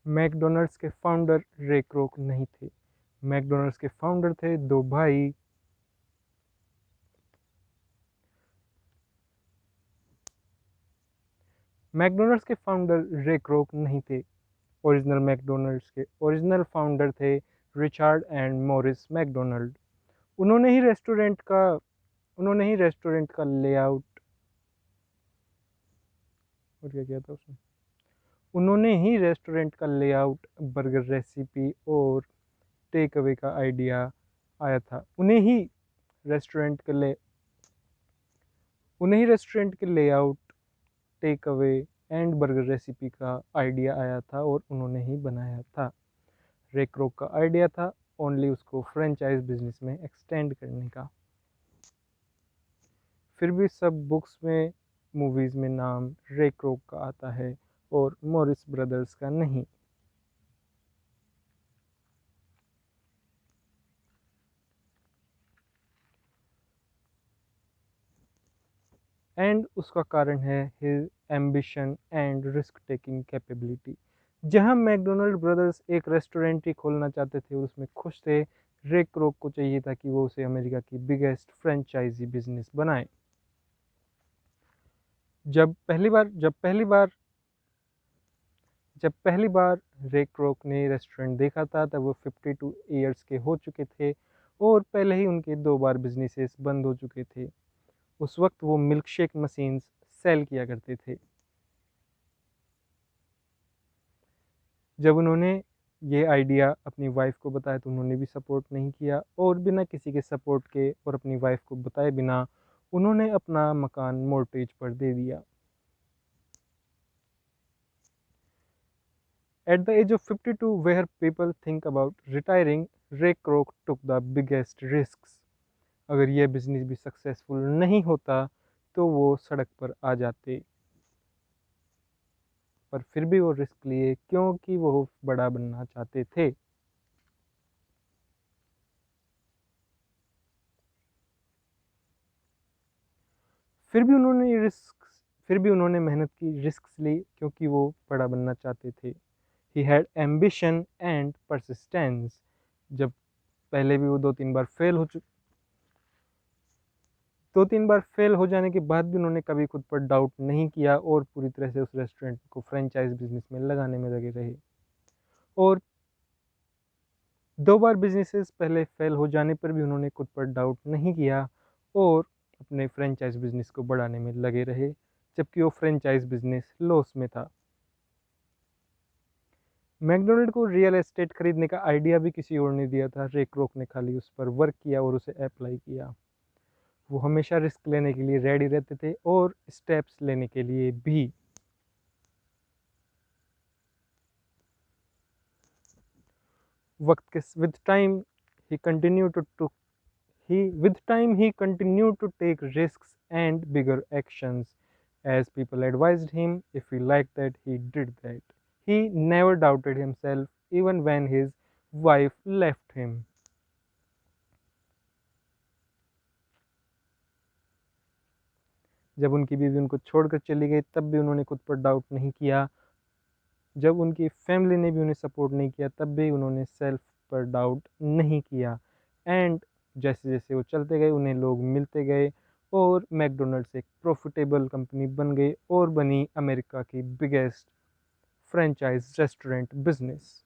McDonald's के founder रे crook नहीं थे। मैकडॉनल्ड्स के फाउंडर थे दो भाई। मैकडॉनल्ड्स के फाउंडर रे क्रोक नहीं थे। ओरिजिनल मैकडॉनल्ड्स के ओरिजिनल फाउंडर थे रिचर्ड एंड मॉरिस मैकडॉनल्ड। उन्होंने ही रेस्टोरेंट का उन्होंने ही रेस्टोरेंट का लेआउट और क्या किया था उसने उन्होंने ही रेस्टोरेंट का लेआउट, बर्गर रेसिपी और टेक अवे का आइडिया आया था। उन्हें ही रेस्टोरेंट के layout, take away and burger recipe का आइडिया आया था और उन्होंने ही बनाया था। रे क्रोक का आइडिया था ओनली उसको फ्रेंचाइज बिजनेस में एक्सटेंड करने का। फिर भी सब बुक्स में, मूवीज़ में नाम रे क्रोक का आता है और मॉरिस ब्रदर्स का नहीं। एंड उसका कारण है his ambition and risk taking capability. जहां मैकडोनल्ड ब्रदर्स एक रेस्टोरेंट ही खोलना चाहते थे और उसमें खुश थे, रे क्रोक को चाहिए था कि वो उसे अमेरिका की बिगेस्ट फ्रेंचाइजी बिजनेस बनाए। जब पहली बार रे क्रोक ने रेस्टोरेंट देखा था तब वो 52 ईयर्स के हो चुके थे और पहले ही उनके 2 बार बिजनेसेस बंद हो चुके थे। उस वक्त वो मिल्क शेक मशीन्स सेल किया करते थे। जब उन्होंने ये आइडिया अपनी वाइफ को बताया तो उन्होंने भी सपोर्ट नहीं किया और बिना किसी के सपोर्ट के और अपनी वाइफ को बताए बिना उन्होंने अपना मकान मोर्टेज पर दे दिया। At the age of 52, where people think about retiring, Ray Kroc took the biggest risks. अगर यह बिजनेस भी सक्सेसफुल नहीं होता तो वो सड़क पर आ जाते, पर फिर भी वो रिस्क लिए क्योंकि वो बड़ा बनना चाहते थे। फिर भी उन्होंने मेहनत की, रिस्क ली क्योंकि वो बड़ा बनना चाहते थे। He had ambition and persistence. जब पहले भी वो दो तीन बार फेल हो जाने के बाद भी उन्होंने कभी खुद पर डाउट नहीं किया और पूरी तरह से उस रेस्टोरेंट को फ्रेंचाइज बिजनेस में लगाने में लगे रहे। और 2 बार बिजनेसेस पहले फेल हो जाने पर भी उन्होंने खुद पर डाउट नहीं किया और अपने फ्रेंचाइज बिजनेस को बढ़ाने में लगे रहे, जबकि वो फ्रेंचाइज बिजनेस लॉस में था। मैकडोनल्ड को रियल एस्टेट खरीदने का आइडिया भी किसी और ने दिया था। रे क्रोक ने खाली उस पर वर्क किया और उसे अप्लाई किया। वो हमेशा रिस्क लेने के लिए रेडी रहते थे और स्टेप्स लेने के लिए भी। वक्त के विद टाइम ही continue to he with time he continued to take risks and bigger actions as people advised him. If he liked that, he did that. He never doubted himself even when his wife left him. जब उनकी बीवी उनको छोड़कर चली गई तब भी उन्होंने खुद पर डाउट नहीं किया। जब उनकी फैमिली ने भी उन्हें सपोर्ट नहीं किया तब भी उन्होंने सेल्फ पर डाउट नहीं किया। एंड जैसे जैसे वो चलते गए उन्हें लोग मिलते गए और मैकडोनल्ड्स एक प्रॉफिटेबल कंपनी बन गई और बनी अमेरिका की बिगेस्ट फ्रेंचाइज रेस्टोरेंट बिजनेस।